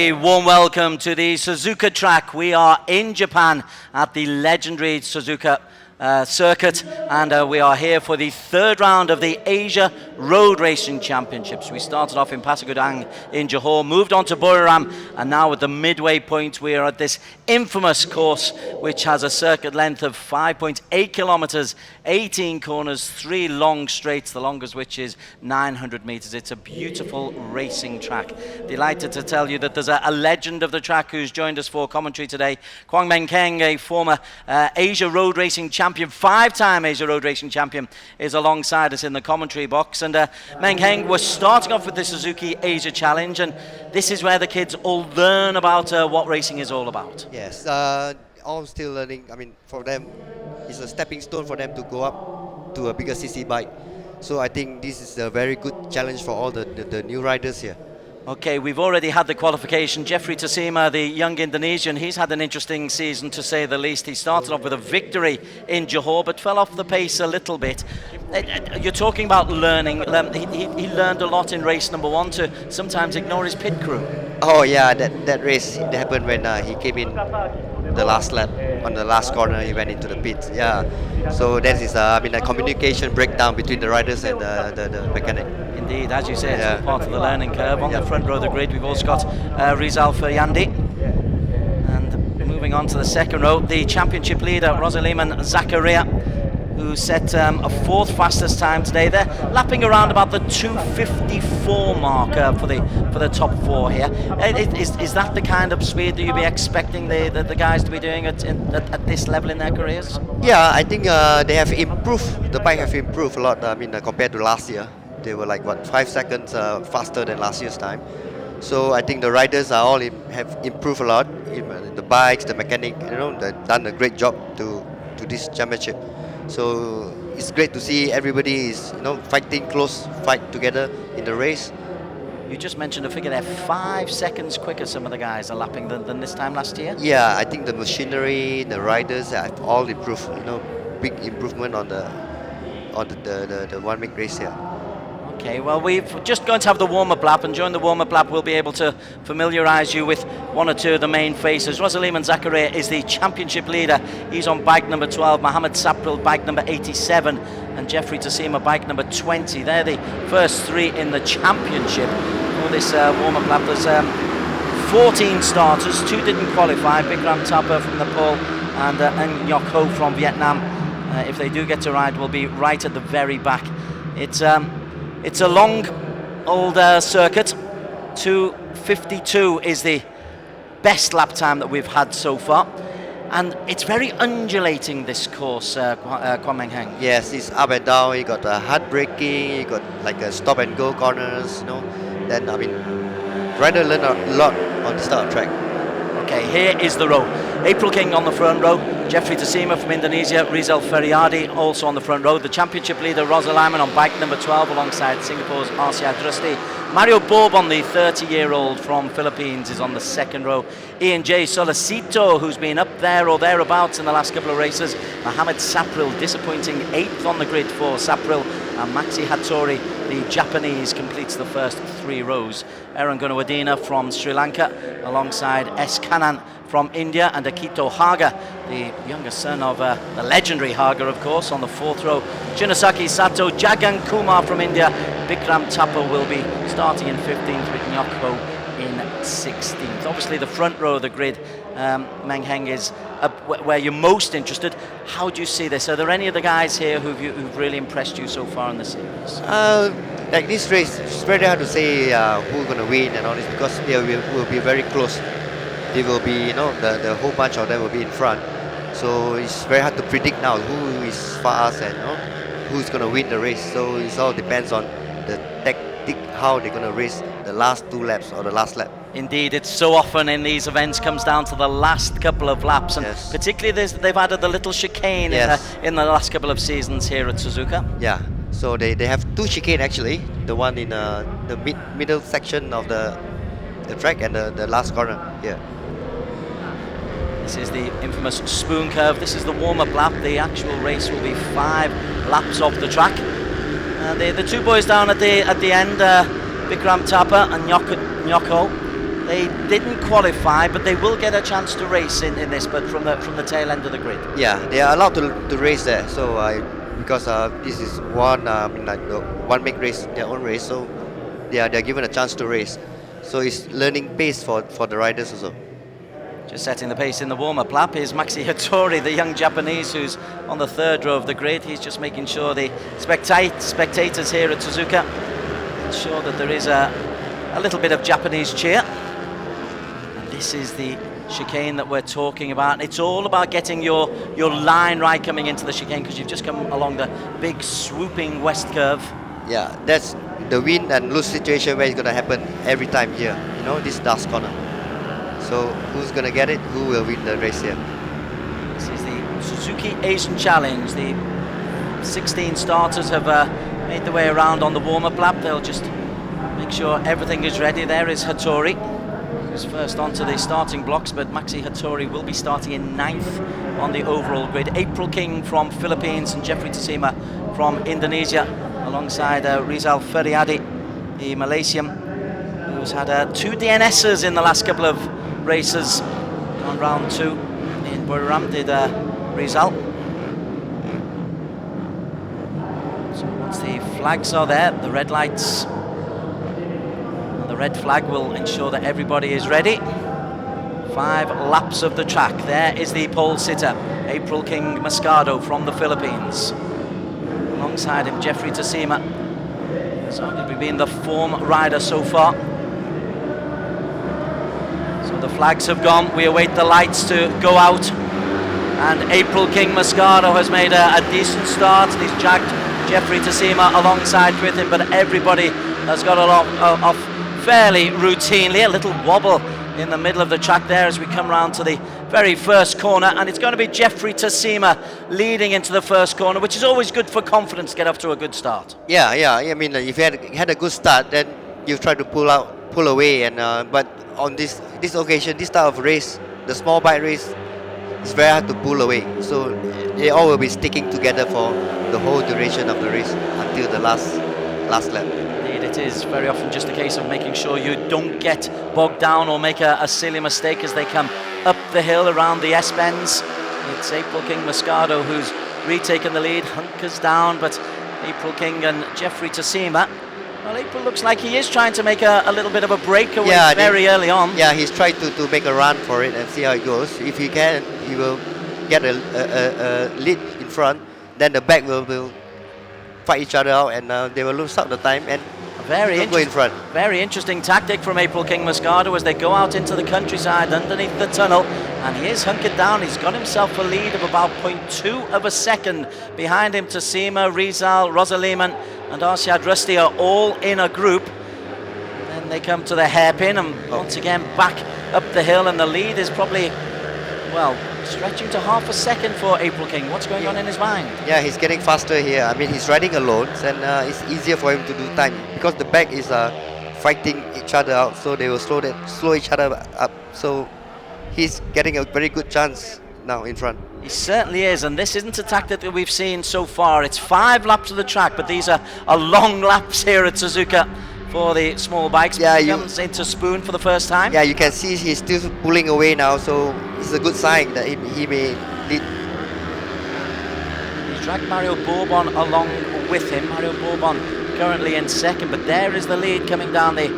A warm welcome to the Suzuki track. We are in Japan at the legendary Suzuki circuit, and we are here for the third round of the Asia Road Racing Championships. We started off in Pasagudang in Johor, moved on to Buriram, and now at the midway point we are at this infamous course which has a circuit length of 5.8 kilometers, 18 corners, 3 long straights, the longest which is 900 meters. It's a beautiful racing track. Delighted to tell you that there's a legend of the track who's joined us for commentary today. Kwang Meng Keng, a former Asia Road Racing champion, 5-time Asia Road Racing champion, is alongside us in the commentary box. And Meng Keng, we're starting off with the Suzuki Asia Challenge, and this is where the kids all learn about what racing is all about. Yes, all still learning. I mean, for them, it's a stepping stone for them to go up to a bigger CC bike. So I think this is a very good challenge for all the new riders here. Okay, we've already had the qualification. Jeffrey Tasima, the young Indonesian, he's had an interesting season to say the least. He started off with a victory in Johor, but fell off the pace a little bit. You're talking about learning. He learned a lot in race number 1 to sometimes ignore his pit crew. Oh yeah, that race happened when he came in the last lap. On the last corner, he went into the pit. Yeah, so that is a communication breakdown between the riders and the mechanic. Indeed, as you say, it's part of the learning curve. On the front row of the grid, we've also got Rizal Feryandi. And moving on to the second row, the championship leader, Rosaliman Zakaria, who set a 4th fastest time today. They're lapping around about the 2:54 mark for the top 4 here. Is that the kind of speed that you'd be expecting the guys to be doing at this level in their careers? Yeah, I think they have improved. The bike have improved a lot. Compared to last year, they were like 5 seconds faster than last year's time. So I think the riders are all have improved a lot. The bikes, the mechanic, they've done a great job to this championship. So it's great to see everybody is fighting close fight together in the race. You just mentioned a figure there, 5 seconds quicker some of the guys are lapping than this time last year. Yeah, I think the machinery, the riders have all improved. Big improvement on the 1 week race here. Okay, well, we're just going to have the warm-up lap, and during the warm-up lap we'll be able to familiarise you with 1 or 2 of the main faces. Rosaliman Zakaria is the championship leader. He's on bike number 12, Mohammed Sapril bike number 87, and Jeffrey Tasima bike number 20. They're the first 3 in the championship for this warm-up lap. There's 14 starters, 2 didn't qualify, Bikram Thapa from Nepal and Ngoc Ho from Vietnam. If they do get to ride, will be right at the very back. It's a long, old circuit. 2:52 is the best lap time that we've had so far. And it's very undulating, this course, Kwang Meng Keng. Yes, it's up and down. You got hard braking, you got like a stop and go corners, Then, rider learn a lot on the start track. Okay, here is the row. April King on the front row, Jeffrey Tasima from Indonesia, Rizal Feryandi also on the front row. The championship leader, Rosaliman, on bike number 12 alongside Singapore's Arrc Drusti. Mario Bourbon, the 30-year-old from Philippines, is on the second row. Ian J. Solicito, who's been up there or thereabouts in the last couple of races. Mohammed Sapril, disappointing 8th on the grid for Sapril. And Maxi Hattori, the Japanese, completes the first 3 rows. Aaron Gunawadina from Sri Lanka, alongside S. Kanan from India, and Akito Haga, the youngest son of the legendary Haga, of course, on the 4th row. Chinosaki Sato, Jagan Kumar from India. Bikram Thapa will be starting in 15th with Ngoc Ho in 16th. Obviously, the front row of the grid, Meng Keng, is where you're most interested. How do you see this? Are there any of the guys here who've really impressed you so far in the series? Like this race, it's very hard to say who's going to win and all this, because they will be very close. They will be, the whole bunch of them will be in front. So it's very hard to predict now who is fast and who's going to win the race. So it all depends on the tactic, how they're going to race the last 2 laps or the last lap. Indeed, it's so often in these events comes down to the last couple of laps, and particularly they've added the little chicane in the last couple of seasons here at Suzuka. Yeah, so they have 2 chicane actually. The one in the middle section of the track and the last corner here. This is the infamous spoon curve. This is the warm-up lap. The actual race will be 5 laps off the track. The 2 boys down at the end, Bikram Thapa and Ngoc Ho, They didn't qualify, but they will get a chance to race in this, but from the tail end of the grid. Yeah, they are allowed to race there. So because this is one one make race, their own race, so they're given a chance to race. So it's learning pace for the riders also. Just setting the pace in the warm-up lap is Maxi Hattori, the young Japanese who's on the third row of the grid. He's just making sure the spectators here at Suzuka ensure that there is a little bit of Japanese cheer. And this is the chicane that we're talking about. It's all about getting your line right coming into the chicane, because you've just come along the big swooping west curve. Yeah, that's the win and lose situation where it's going to happen every time here. You know, this last corner. So who's going to get it? Who will win the race here? This is the Suzuki Asian Challenge. The 16 starters have made their way around on the warm-up lap. They'll just make sure everything is ready. There is Hattori, who's first onto the starting blocks, but Maxi Hattori will be starting in 9th on the overall grid. April King from Philippines and Jeffrey Tassima from Indonesia, alongside Rizal Feriadi, the Malaysian, who's had 2 DNSs in the last couple of races. On round 2 in Buriram did Rizal. So once the flags are there, the red lights and the red flag will ensure that everybody is ready. 5 laps of the track. There is the pole sitter, April King Moscado from the Philippines. Alongside him, Jeffrey Tassima. So arguably been the form rider so far. So the flags have gone. We await the lights to go out. And April King Moscado has made a decent start. He's jacked Jeffrey Tassima alongside with him, but everybody has got off fairly routinely. A little wobble in the middle of the track there as we come round to the very first corner, and it's going to be Jeffrey Tassima leading into the first corner, which is always good for confidence to get off to a good start. Yeah. I mean, if you had a good start, then you try to pull away, and but on this occasion, this type of race, the small bike race, it's very hard to pull away. So they all will be sticking together for the whole duration of the race until the last lap. Indeed, it is very often just a case of making sure you don't get bogged down or make a silly mistake as they come up the hill around the S-bends. It's April King Moscado who's retaken the lead, hunkers down, but April King and Jeffrey Tassima, well, April looks like he is trying to make a little bit of a breakaway very early on. Yeah, he's trying to make a run for it and see how it goes. If he can, he will get a lead in front, then the back will fight each other out, and they will lose out the time and go in front. Very interesting tactic from April King Moscado as they go out into the countryside underneath the tunnel, and he is hunkered down. He's got himself a lead of about 0.2 of a second. Behind him, Tassima, Rizal, Rosaliman and Arrc Rusty are all in a group. Then they come to the hairpin and once again back up the hill, and the lead is probably, well, stretching to half a second for April King. What's going on in his mind? Yeah, he's getting faster here. I mean, he's riding alone, and it's easier for him to do time because the back is fighting each other out, so they will slow each other up. So he's getting a very good chance now in front. He certainly is, and this isn't a tactic that we've seen so far. It's 5 laps of the track, but these are long laps here at Suzuka for the small bikes. Yeah, he comes into Spoon for the first time. Yeah, you can see he's still pulling away now, so it's a good sign that he may lead. He's dragged Mario Bourbon along with him. Mario Bourbon currently in second, but there is the lead coming down the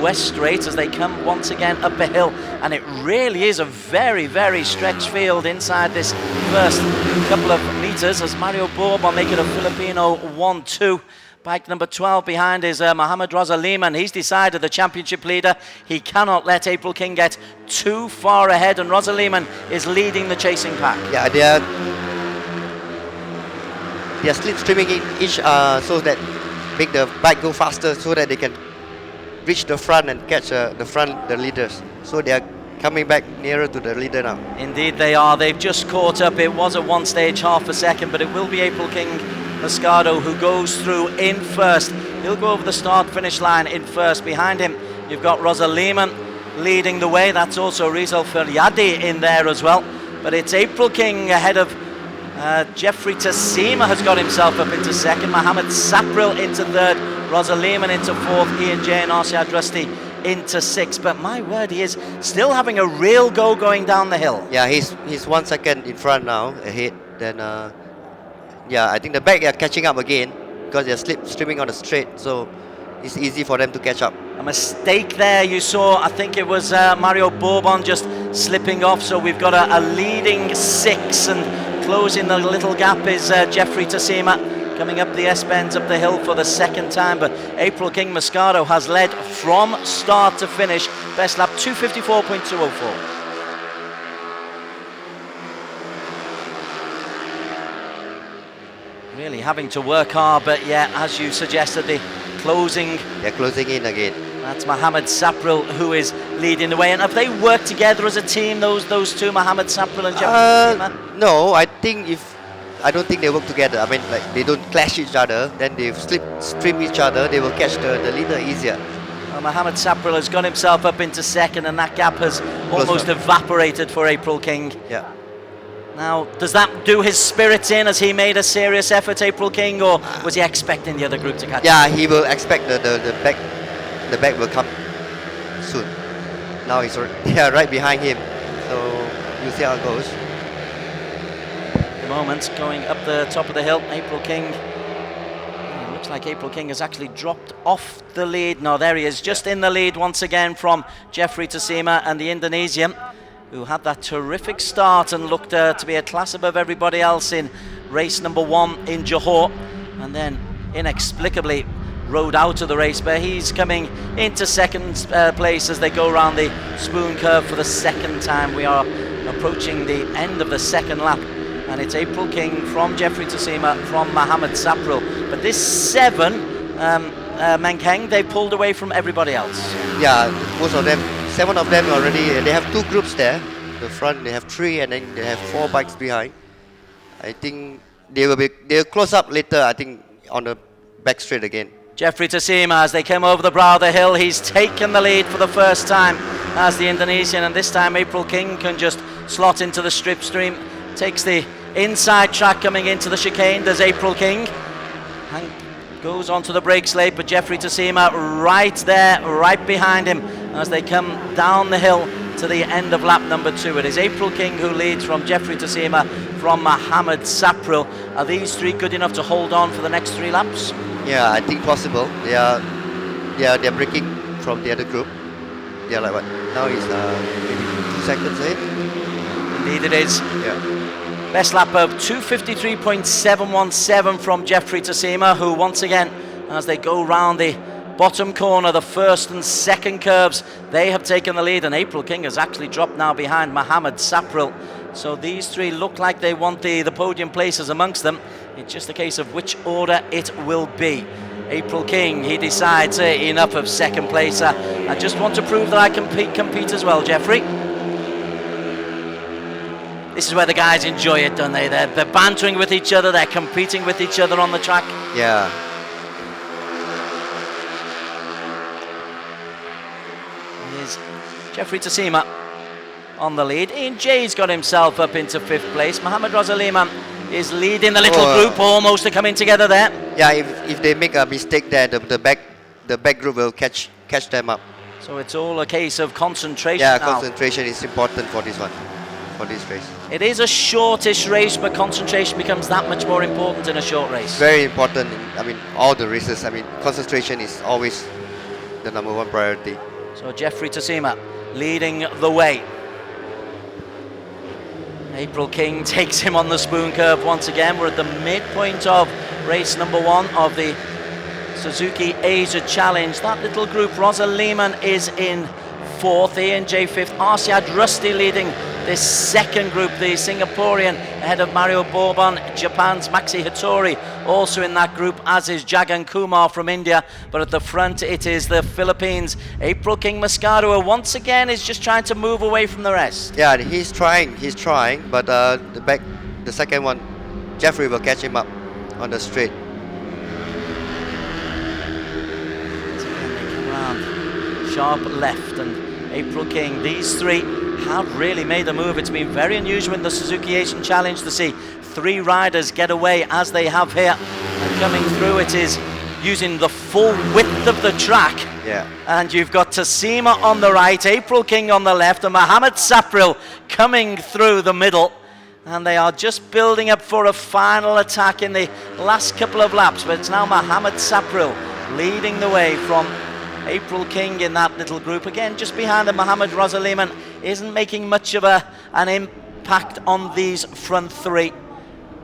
West Straight as they come once again up a hill, and it really is a very, very stretched field inside this first couple of meters as Mario Bourbon making a Filipino 1-2. Bike number 12 behind is Mohamed Rosaliman. He's decided, the championship leader, he cannot let April King get too far ahead, and Rosaliman is leading the chasing pack. Yeah, they are slipstreaming each so that make the bike go faster so that they can reach the front and catch the leaders. So they are coming back nearer to the leader now. Indeed they are. They've just caught up. It was at one stage half a second, but it will be April King Moscado who goes through in first. He'll go over the start-finish line in first. Behind him, you've got Rosaliman leading the way. That's also Rizal Feriadi in there as well. But it's April King ahead of Jeffrey Tassima has got himself up into second. Mohamed Sapril into third. Rosaliman into fourth. Ian J and Arrc Rusty into 6th. But my word, he is still having a real go going down the hill. Yeah, he's 1 second in front now, ahead. Then, yeah, I think the back are catching up again because they're streaming on the straight, so it's easy for them to catch up. A mistake there, you saw, I think it was Mario Bourbon just slipping off, so we've got a leading 6, and closing the little gap is Jeffrey Tassima, coming up the S-bends up the hill for the second time. But April King Moscato has led from start to finish, best lap 254.204. Really having to work hard, but yeah, as you suggested, the closing. They're closing in again. That's Mohamed Sapril who is leading the way. And have they worked together as a team, those two, Mohamed Sapril and Jeffrey Tassima? No, I don't think they work together. I mean, like, they don't clash each other, then they stream each other, they will catch the leader easier. Well, Mohamed Sapril has got himself up into 2nd, and that gap has almost evaporated for April King. Yeah. Now, does that do his spirits in as he made a serious effort, April King, or was he expecting the other group to catch him? Yeah, he will expect the back will come soon. Now he's right behind him, so you see how it goes. At the moment, going up the top of the hill, April King. It looks like April King has actually dropped off the lead. No, there he is, just in the lead once again from Jeffrey Tassima and the Indonesian, who had that terrific start and looked to be a class above everybody else in race number 1 in Johor, and then inexplicably rode out of the race. But he's coming into 2nd place as they go around the spoon curve for the 2nd time. We are approaching the end of the 2nd lap, and it's April King from Jeffrey Tassima from Mohamed Sapril. But this 7, Mengkeng, they pulled away from everybody else. Yeah, most of them, 7 of them already. They have 2 groups there. The front they have 3, and then they have 4 bikes behind. I think they'll close up later. I think on the back straight again. Jeffrey Tassima, as they come over the brow of the hill, he's taken the lead for the first time as the Indonesian, and this time April King can just slot into the strip stream. Takes the inside track coming into the chicane, does April King, and goes onto the brakes late, but Jeffrey Tassima right there, right behind him as they come down the hill to the end of lap number 2. It is April King who leads from Jeffrey Tassima from Mohamed Sapril. Are these 3 good enough to hold on for the next 3 laps? Yeah, I think possible. They're breaking from the other group. They're like what? Now it's maybe 2 seconds ahead. Indeed it is. Yeah. Best lap of 253.717 from Jeffrey Tassima, who once again, as they go round the bottom corner, the 1st and 2nd curves, they have taken the lead, and April King has actually dropped now behind Mohamed Sapril. So these 3 look like they want the podium places amongst them. It's just a case of which order it will be. April King, he decides enough of 2nd place. I just want to prove that I can compete as well, Jeffrey. This is where the guys enjoy it, don't they? They're bantering with each other, they're competing with each other on the track. Yeah. Here's Jeffrey Tassima on the lead. Ian Jay's got himself up into 5th place. Mohamed Razaliman is leading the little group, almost to coming together there. Yeah, if they make a mistake there, the back group will catch them up. So it's all a case of concentration. Yeah, now. concentration is important for this one, for this race. It is a shortish race, but concentration becomes that much more important in a short race. Very important. I mean, all the races. I mean, concentration is always the number 1 priority. So Jeffrey Tassima leading the way. April King takes him on the spoon curve once again. We're at the midpoint of race number 1 of the Suzuki Asia Challenge. That little group, Rosa Lehman is in 4th, Ian J 5th, Arrc Rusty leading this 2nd group, the Singaporean ahead of Mario Bourbon, Japan's Maxi Hattori also in that group, as is Jagan Kumar from India. But at the front it is the Philippines, April King Moscato, who once again is just trying to move away from the rest. Yeah, he's trying, but the 2nd one, Jeffrey will catch him up on the straight. Sharp left, and April King, these 3 have really made a move. It's been very unusual in the Suzuki Asian Challenge to see 3 riders get away as they have here, and coming through it is using the full width of the track. Yeah. And you've got Tassima on the right, April King on the left, and Mohamed Sapril coming through the middle. And they are just building up for a final attack in the last couple of laps. But it's now Mohamed Sapril leading the way from April King in that little group. Again, just behind him, Mohamed Rosaliman isn't making much of an impact on these front three.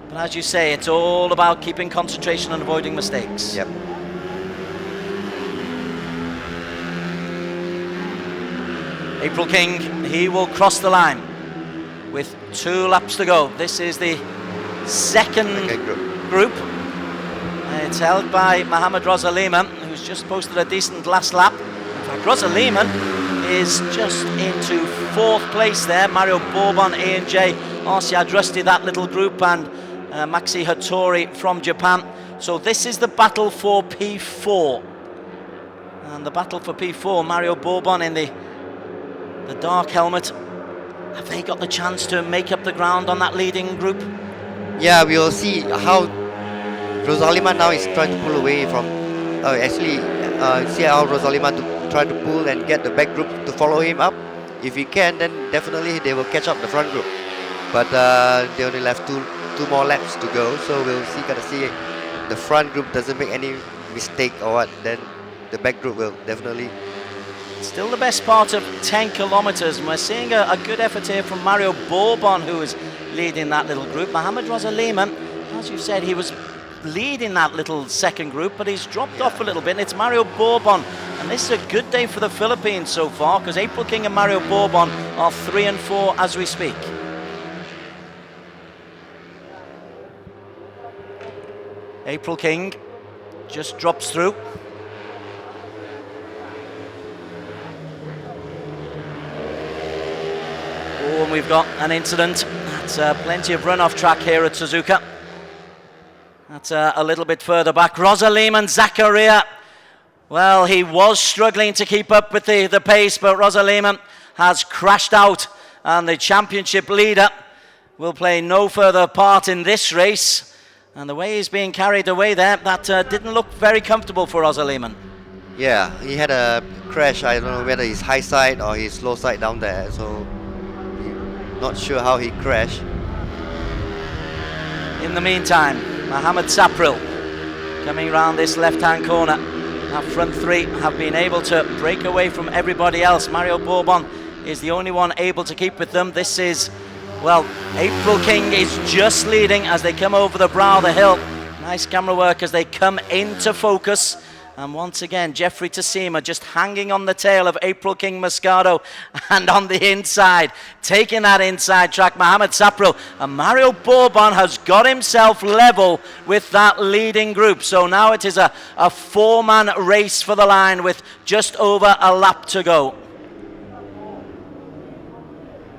But as you say, it's all about keeping concentration and avoiding mistakes. Yep. April King, he will cross the line with 2 laps to go. This is the second group. It's held by Mohamed Rosaliman, who's just posted a decent last lap. In fact, Rosaliman is just into 4th place there. Mario Bourbon, A&J, Arrc Adrusty, that little group, and Maxi Hattori from Japan. So this is the battle for P4. And the battle for P4, Mario Bourbon in the dark helmet. Have they got the chance to make up the ground on that leading group? Yeah, we will see how Rosaliman now is trying to pull away from, see how Rosaliman to try to pull and get the back group to follow him up. If he can, then definitely they will catch up the front group. But they only left two more laps to go, so we'll see, gotta see the front group doesn't make any mistake or what, then the back group will definitely. Still the best part of 10 kilometers, and we're seeing a good effort here from Mario Bourbon, who is leading that little group. Mohamed Rosaliman, as you said, he was leading that little second group, but he's dropped off a little bit, and it's Mario Bourbon. And this is a good day for the Philippines so far, because April King and Mario Bourbon are 3 and 4 as we speak. April King just drops through. Oh, and we've got an incident. That's plenty of runoff track here at Suzuka. That's a little bit further back. Rosaliman Zakaria. Well, he was struggling to keep up with the pace, but Rosaliman has crashed out, and the championship leader will play no further part in this race. And the way he's being carried away there, that didn't look very comfortable for Rosaliman. Yeah, he had a crash. I don't know whether his high side or his low side down there, so not sure how he crashed. In the meantime, Mohamed Sapril coming around this left-hand corner. Our front three have been able to break away from everybody else. Mario Bourbon is the only one able to keep with them. This is, well, April King is just leading as they come over the brow of the hill. Nice camera work as they come into focus. And once again, Jeffrey Tassima just hanging on the tail of April King Moscato, and on the inside, taking that inside track, Mohamed Sapril. And Mario Bourbon has got himself level with that leading group. So now it is a 4-man race for the line with just over a lap to go.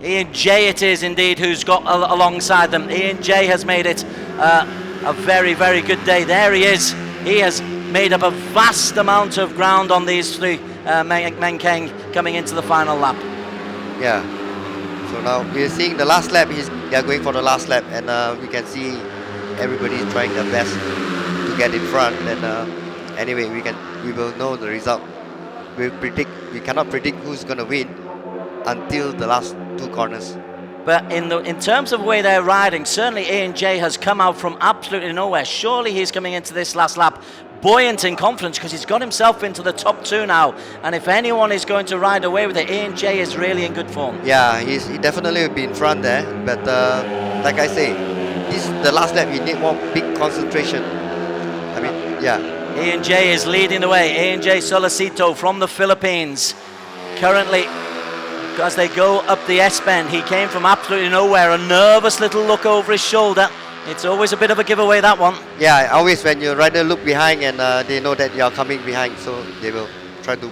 Ian J it is indeed who's got alongside them. Ian J has made it a very, very good day. There he is. He has made up a vast amount of ground on these three Menkeng coming into the final lap. Yeah. So now we're seeing the last lap. They are going for the last lap, and we can see everybody is trying their best to get in front. And anyway, we will know the result. We cannot predict who's going to win until the last 2 corners. But in terms of the way they're riding, certainly A&J has come out from absolutely nowhere. Surely he's coming into this last lap buoyant in confidence, because he's got himself into the top 2 now. And if anyone is going to ride away with it, A&J is really in good form. Yeah, he definitely will be in front there. But like I say, this is the last lap. He need more big concentration. I mean, yeah. A&J is leading the way. A&J Solicito from the Philippines. Currently, as they go up the S-bend, he came from absolutely nowhere. A nervous little look over his shoulder. It's always a bit of a giveaway, that one. Yeah, always when your rider look behind and they know that you are coming behind, so they will try to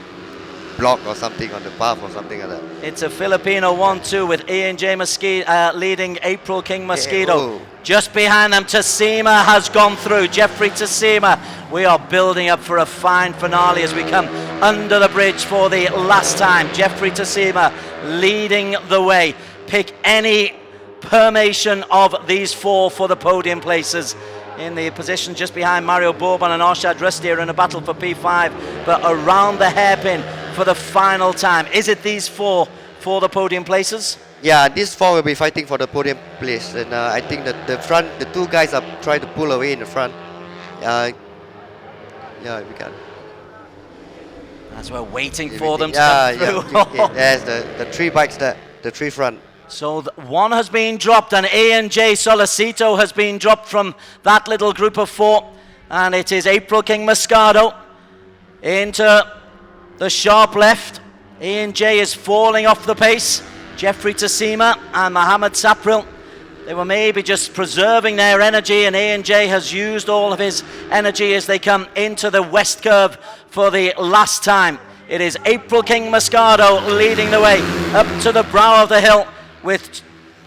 block or something on the path or something like that. It's a Filipino 1-2 with A&J Mosquito leading April King Mosquito. Just behind them, Tassima has gone through. Jeffrey Tassima. We are building up for a fine finale as we come under the bridge for the last time. Jeffrey Tassima leading the way. Pick any permutation of these 4 for the podium places. in the position just behind Mario Bourbon and Arshad Rusty are in a battle for P5, but around the hairpin for the final time. Is it these four for the podium places? Yeah, these four will be fighting for the podium place, and I think that the two guys are trying to pull away in the front. Yeah, we can. As we're waiting for them to come through. There's the three bikes there, the three front. So one has been dropped, and A&J Solicito has been dropped from that little group of four, and it is April King Moscato into the sharp left. A&J is falling off the pace. Jeffrey Tassima and Mohamed Sapril, they were maybe just preserving their energy, and A&J has used all of his energy as they come into the west curve for the last time. It is April King Moscato leading the way up to the brow of the hill, with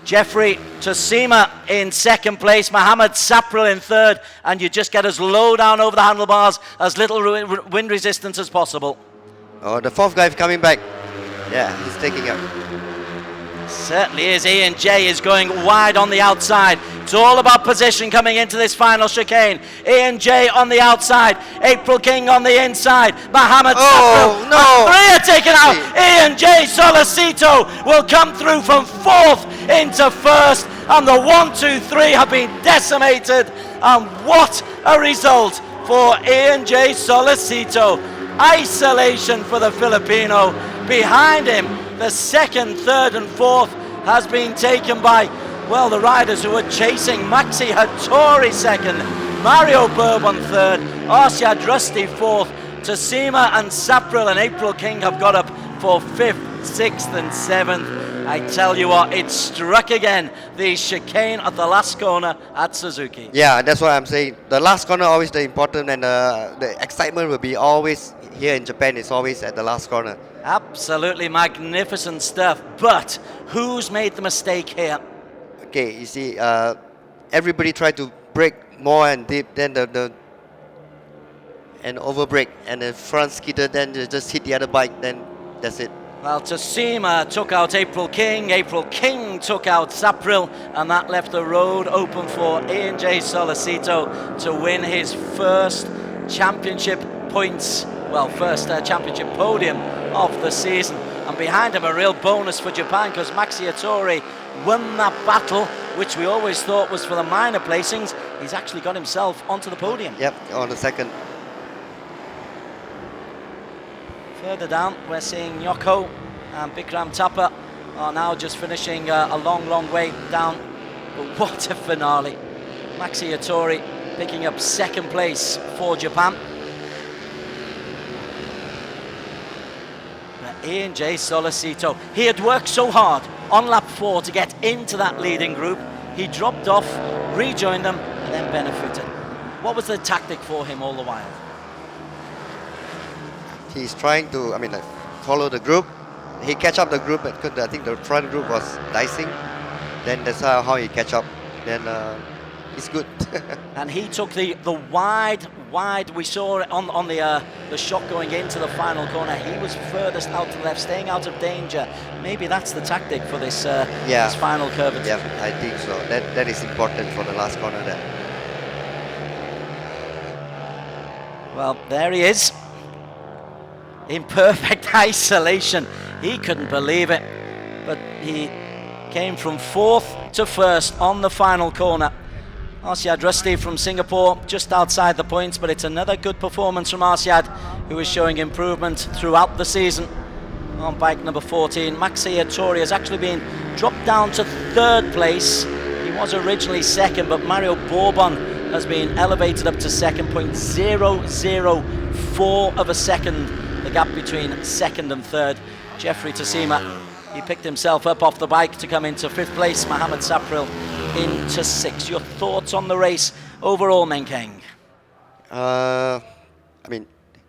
Jeffrey Tassima in second place, Mohamed Sapril in third, and you just get as low down over the handlebars, as little wind resistance as possible. Oh, the fourth guy coming back. Yeah, he's taking up. Certainly is. A&J is going wide on the outside. It's all about position coming into this final chicane. A&J on the outside, April King on the inside, Mohamed Sapril. No. Three are taken out. A&J Solicito will come through from fourth into first, and the 1, 2, 3 have been decimated. And what a result for A&J Solicito. Isolation for the Filipino. Behind him, the second, third and fourth has been taken by, well, the riders who were chasing. Maxi Hattori second, Mario Bourbon third, Arshad Rusty fourth, Tassima and Sapril and April King have got up for fifth, sixth and seventh. I tell you what, it struck again, the chicane at the last corner at Suzuki. Yeah, that's what I'm saying. The last corner always the important, and the excitement will be always here in Japan. It's always at the last corner. Absolutely magnificent stuff, but who's made the mistake here? Okay, you see, everybody tried to brake more and deep, then and over brake, and the front skidder, then they just hit the other bike, then that's it. Well, Tassima took out April King took out Sapril, and that left the road open for A&J Solicito to win his first championship points, first championship podium of the season. And behind him, a real bonus for Japan, because Maxi Hattori won that battle, which we always thought was for the minor placings. He's actually got himself onto the podium. Yep, on the second. Further down, we're seeing Nyoko and Bikram Thapa are now just finishing a long way down. But what a finale. Maxi Hattori picking up second place for Japan. A&J Solicito, he had worked so hard on lap 4 to get into that leading group. He dropped off, rejoined them, and then benefited. What was the tactic for him all the while? He's trying to, follow the group. He catch up the group, because I think the front group was dicing. Then that's how he catch up. Then it's good. And he took the wide. We saw it on the shot going into the final corner. He was furthest out to the left, staying out of danger. Maybe that's the tactic for this final curve. Yeah, I think so. That is important for the last corner there. Well, there he is. In perfect isolation. He couldn't believe it. But he came from fourth to first on the final corner. Arshad Rusty from Singapore, just outside the points, but it's another good performance from Arshad, who is showing improvement throughout the season. On bike number 14, Maxi Hattori has actually been dropped down to third place. He was originally second, but Mario Bourbon has been elevated up to second, 0.004 of a second, the gap between second and third. Jeffrey Tassima, he picked himself up off the bike to come into fifth place. Mohamed Sapril into sixth. Your thoughts on the race overall, Menkeng?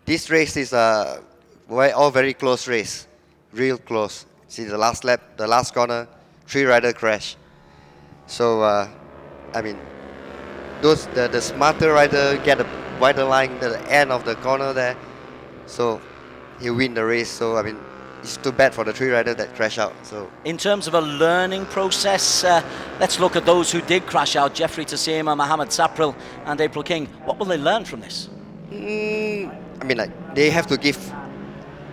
This race is all very close race, real close. See the last lap, the last corner, 3 rider crash. So the smarter rider get a wider line at the end of the corner there, so he win the race. So it's too bad for the 3 riders that crash out. So In terms of a learning process, let's look at those who did crash out. Jeffrey Tassima, Mohammed Sapril and April King. What will they learn from this? I mean, like, they have to give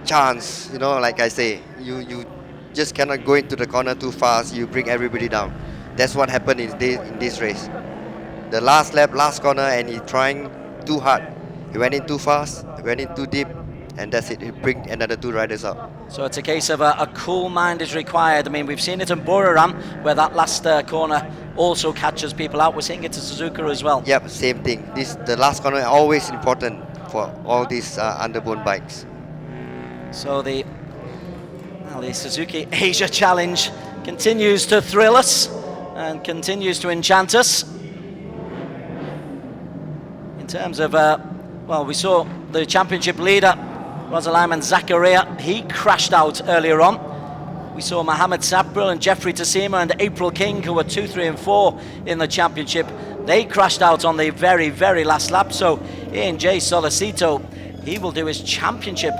chance, you know, like I say, you just cannot go into the corner too fast, you bring everybody down. That's what happened in this race. The last lap, last corner, and he trying too hard. He went in too fast, went in too deep, and that's it. He bring another 2 riders up. So it's a case of a cool mind is required. I mean, we've seen it in Buriram, where that last corner also catches people out. We're seeing it to Suzuka as well. Yep, same thing. The last corner is always important for all these underbone bikes. So the Suzuki Asia Challenge continues to thrill us and continues to enchant us. In terms of, well, we saw the championship leader, Rosaliman Zakaria, he crashed out earlier on. We saw Mohammed Sapril and Jeffrey Tassima and April King, who were 2, 3 and 4 in the championship. They crashed out on the very, very last lap. So J. Solicito, he will do his championship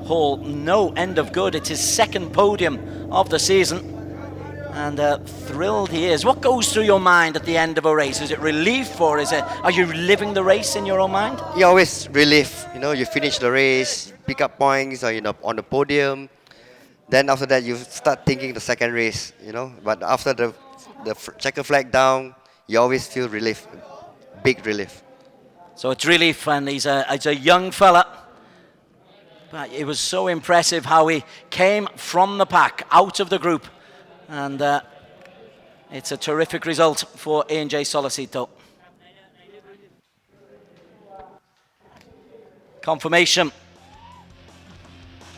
haul no end of good. It's his 2nd podium of the season. And thrilled he is. What goes through your mind at the end of a race? Is it relief, or are you living the race in your own mind? You always relief. You know, you finish the race, pick up points, or on the podium. Then after that, you start thinking the second race. You know, but after the checker flag down, you always feel relief, big relief. So it's relief, and he's a young fella. But it was so impressive how he came from the pack, out of the group. And it's a terrific result for J. Solicito. Confirmation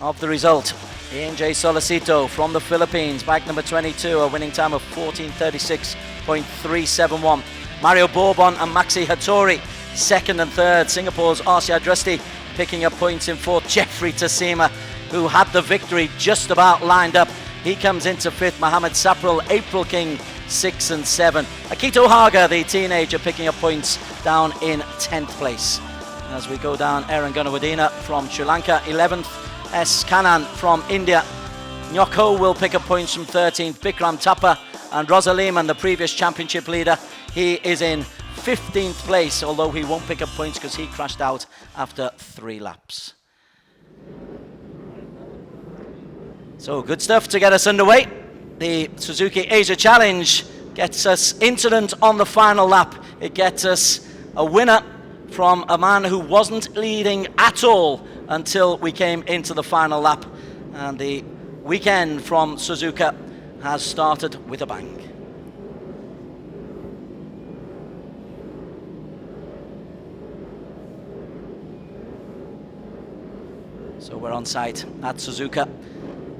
of the result. J. Solicito from the Philippines, bike number 22, a winning time of 14:36.371. Mario Bourbon and Maxi Hattori, 2nd and 3rd. Singapore's Arrc Drusty picking up points in 4th. Jeffrey Tassima, who had the victory just about lined up, he comes into 5th. Mohammed Sapril, April King, 6 and 7. Akito Haga, the teenager, picking up points down in 10th place. As we go down, Aaron Gunawadina from Sri Lanka, 11th. S. Kanan from India. Nyoko will pick up points from 13th. Bikram Thapa and Rosaliman, the previous championship leader, he is in 15th place, although he won't pick up points because he crashed out after 3 laps. So good stuff to get us underway. The Suzuki Asia Challenge gets us incident on the final lap. It gets us a winner from a man who wasn't leading at all until we came into the final lap. And the weekend from Suzuka has started with a bang. So we're on site at Suzuka.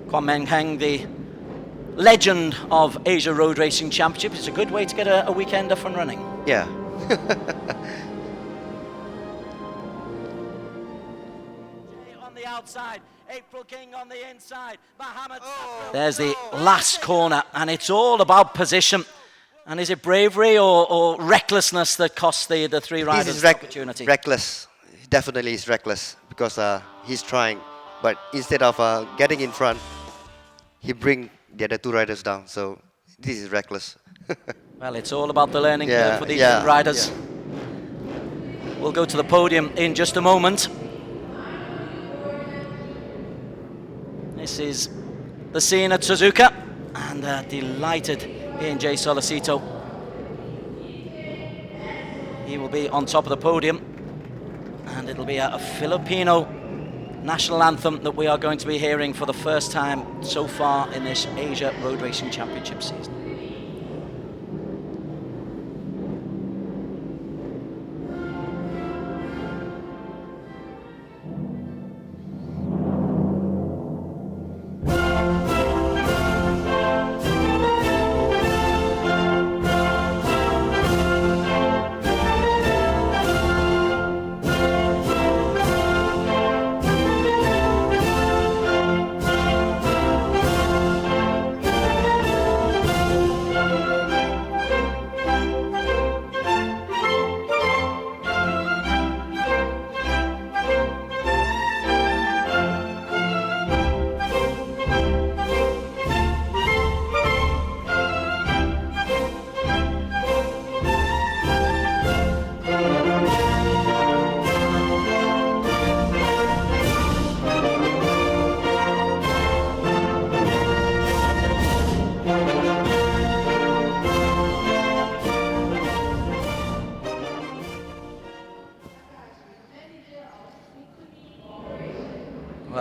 Kwon Meng Heng, the legend of Asia Road Racing Championship. It's a good way to get a weekend up and running. Yeah. On the outside, April King on the inside, Mohammed Sapril. There's the last corner, and it's all about position. And is it bravery or recklessness that cost the 3 riders the opportunity? Reckless. Definitely is reckless because he's trying. But instead of getting in front, he bring the other 2 riders down. So this is reckless. Well, it's all about the learning curve for these young riders. Yeah. We'll go to the podium in just a moment. This is the scene at Suzuka, and delighted J. Solicito. He will be on top of the podium, and it'll be a Filipino national anthem that we are going to be hearing for the first time so far in this Asia Road Racing Championship season.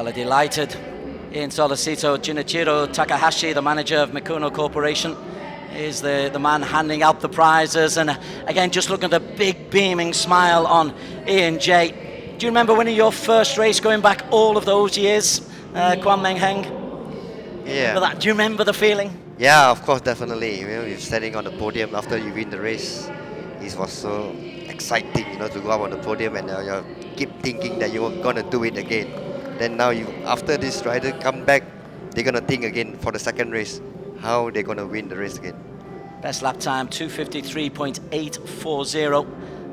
Well, a delighted Ian Solicito. Junichiro Takahashi, the manager of Mikuno Corporation, is the man handing out the prizes. And again, just looking at the big beaming smile on Ian J. Do you remember winning your first race going back all of those years, Kwan Meng Heng? Yeah. That? Do you remember the feeling? Yeah, of course, definitely. You know, you're standing on the podium after you win the race. It was so exciting, you know, to go up on the podium and you keep thinking that you're gonna do it again. Then now after this rider come back, they're gonna think again for the second race, how they're gonna win the race again. Best lap time 2:53.840.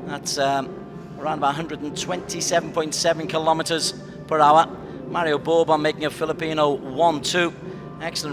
That's around about 127.7 kilometers per hour. Mario Bourbon making a Filipino 1-2. Excellent